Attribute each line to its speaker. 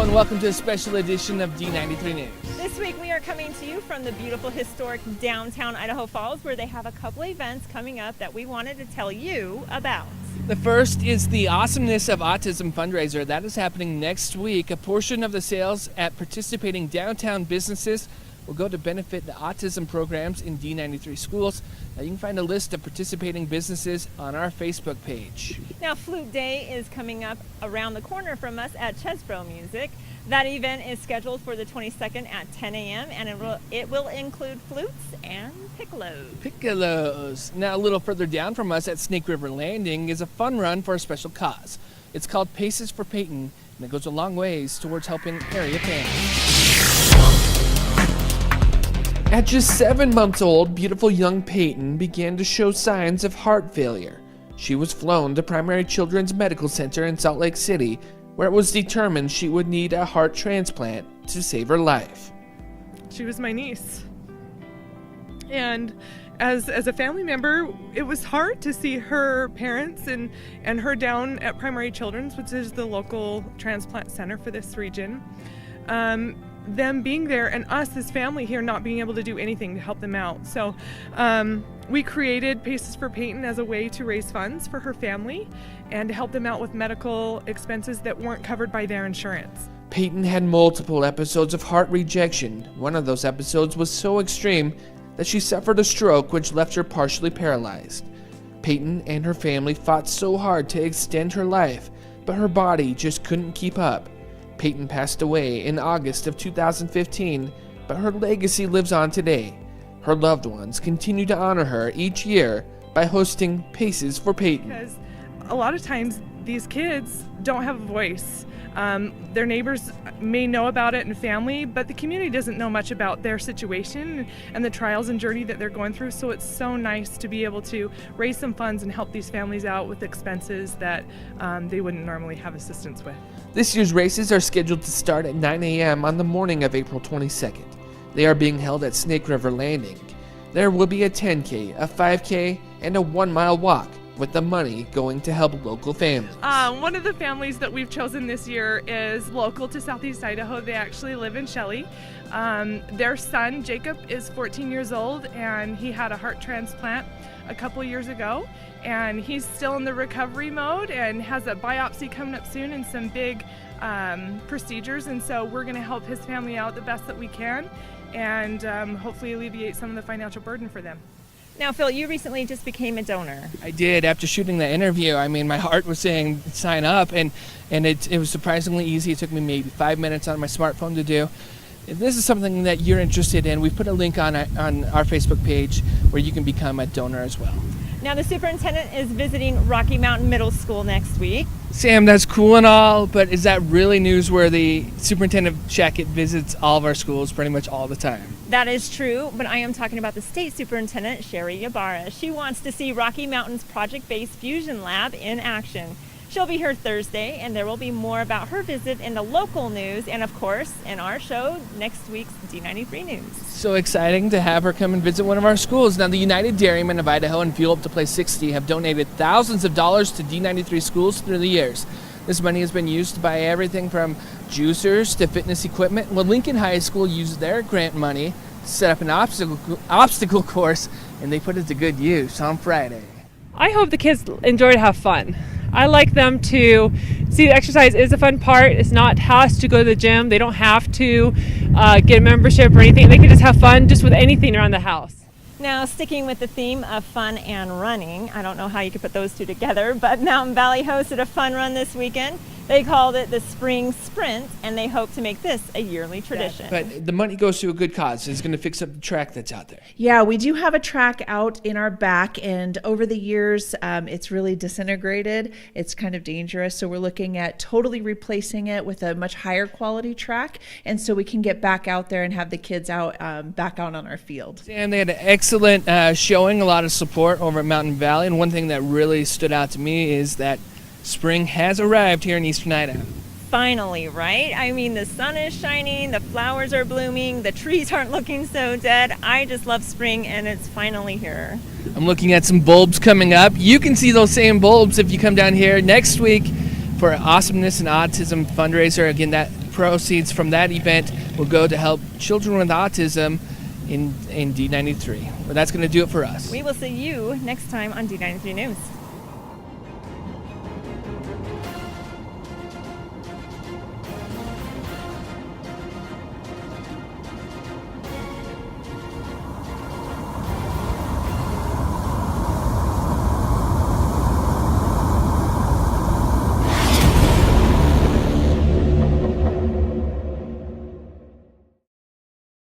Speaker 1: and welcome to a special edition of D93 News.
Speaker 2: This week we are coming to you from the beautiful historic downtown Idaho Falls, where they have a couple events coming up that we wanted to tell you about.
Speaker 1: The first is the Awesomeness of Autism fundraiser. That is happening next week. A portion of the sales at participating downtown businesses will go to benefit the autism programs in D93 schools. Now you can find a list of participating businesses on our Facebook page.
Speaker 2: Now, Flute Day is coming up around the corner from us at Chesbro Music. That event is scheduled for the 22nd at 10 a.m. and it will include flutes and piccolos. Now, a little further down from us at Snake River Landing is a fun run for a special cause. It's called Paces for Peyton, and it goes a long ways towards helping area families. At just 7 months old, beautiful young Peyton began to show signs of heart failure. She was flown to Primary Children's Medical Center in Salt Lake City, where it was determined she would need a heart transplant to save her life.
Speaker 3: She was my niece. And as a family member, it was hard to see her parents and her down at Primary Children's, which is the local transplant center for this region. Them being there and us as family here not being able to do anything to help them out. So we created Paces for Peyton as a way to raise funds for her family and to help them out with medical expenses that weren't covered by their insurance.
Speaker 1: Peyton had multiple episodes of heart rejection. One of those episodes was so extreme that she suffered a stroke which left her partially paralyzed. Peyton and her family fought so hard to extend her life, but her body just couldn't keep up. Peyton passed away in August of 2015, but her legacy lives on today. Her loved ones continue to honor her each year by hosting Paces for Peyton.
Speaker 3: Because a lot of times these kids don't have a voice. Their neighbors may know about it and family, but the community doesn't know much about their situation and the trials and journey that they're going through. So it's so nice to be able to raise some funds and help these families out with expenses that they wouldn't normally have assistance with.
Speaker 1: This year's races are scheduled to start at 9 a.m. on the morning of April 22nd. They are being held at Snake River Landing. There will be a 10K, a 5K, and a 1-mile walk, with the money going to help local families.
Speaker 3: One of the families that we've chosen this year is local to Southeast Idaho. They actually live in Shelley. Their son, Jacob, is 14 years old, and he had a heart transplant a couple years ago, and he's still in the recovery mode and has a biopsy coming up soon and some big procedures, and so we're going to help his family out the best that we can and hopefully alleviate some of the financial burden for them.
Speaker 2: Now, Phil, you recently just became a donor.
Speaker 1: I did. After shooting that interview, I mean, my heart was saying sign up, and it was surprisingly easy. It took me maybe 5 minutes on my smartphone to do. If this is something that you're interested in, we put a link on our Facebook page where you can become a donor as well.
Speaker 2: Now, the superintendent is visiting Rocky Mountain Middle School next week.
Speaker 1: Sam, that's cool and all, but is that really newsworthy? Superintendent Shackett visits all of our schools pretty much all the time.
Speaker 2: That is true, but I am talking about the state superintendent, Sherry Ybarra. She wants to see Rocky Mountain's project-based fusion lab in action. She'll be here Thursday, and there will be more about her visit in the local news and, of course, in our show, next week's D93 News.
Speaker 1: So exciting to have her come and visit one of our schools. Now, the United Dairymen of Idaho and Fuel Up to Play 60 have donated thousands of dollars to D93 schools through the years. This money has been used by everything from juicers to fitness equipment. Well, Lincoln High School used their grant money to set up an obstacle course, and they put it to good use on Friday.
Speaker 4: I hope the kids enjoy to have fun. I like them to see the exercise is a fun part. It's not tasked to go to the gym. They don't have to get a membership or anything. They can just have fun just with anything around the house.
Speaker 2: Now, sticking with the theme of fun and running, I don't know how you could put those two together, but Mountain Valley hosted a fun run this weekend. They called it the Spring Sprint, and they hope to make this a yearly tradition.
Speaker 1: But the money goes to a good cause. It's going to fix up the track that's out there.
Speaker 5: Yeah, we do have a track out in our back, and over the years, it's really disintegrated. It's kind of dangerous, so we're looking at totally replacing it with a much higher quality track, and so we can get back out there and have the kids out, back out on our field.
Speaker 1: And they had an excellent showing, a lot of support over at Mountain Valley, and one thing that really stood out to me is that spring has arrived here in eastern Idaho.
Speaker 2: Finally, right? I mean, the sun is shining, the flowers are blooming, the trees aren't looking so dead. I just love spring, and it's finally here.
Speaker 1: I'm looking at some bulbs coming up. You can see those same bulbs if you come down here next week for Awesomeness and Autism fundraiser. Again, that proceeds from that event will go to help children with autism in D93. But that's going to do it for us.
Speaker 2: We will see you next time on D93 News.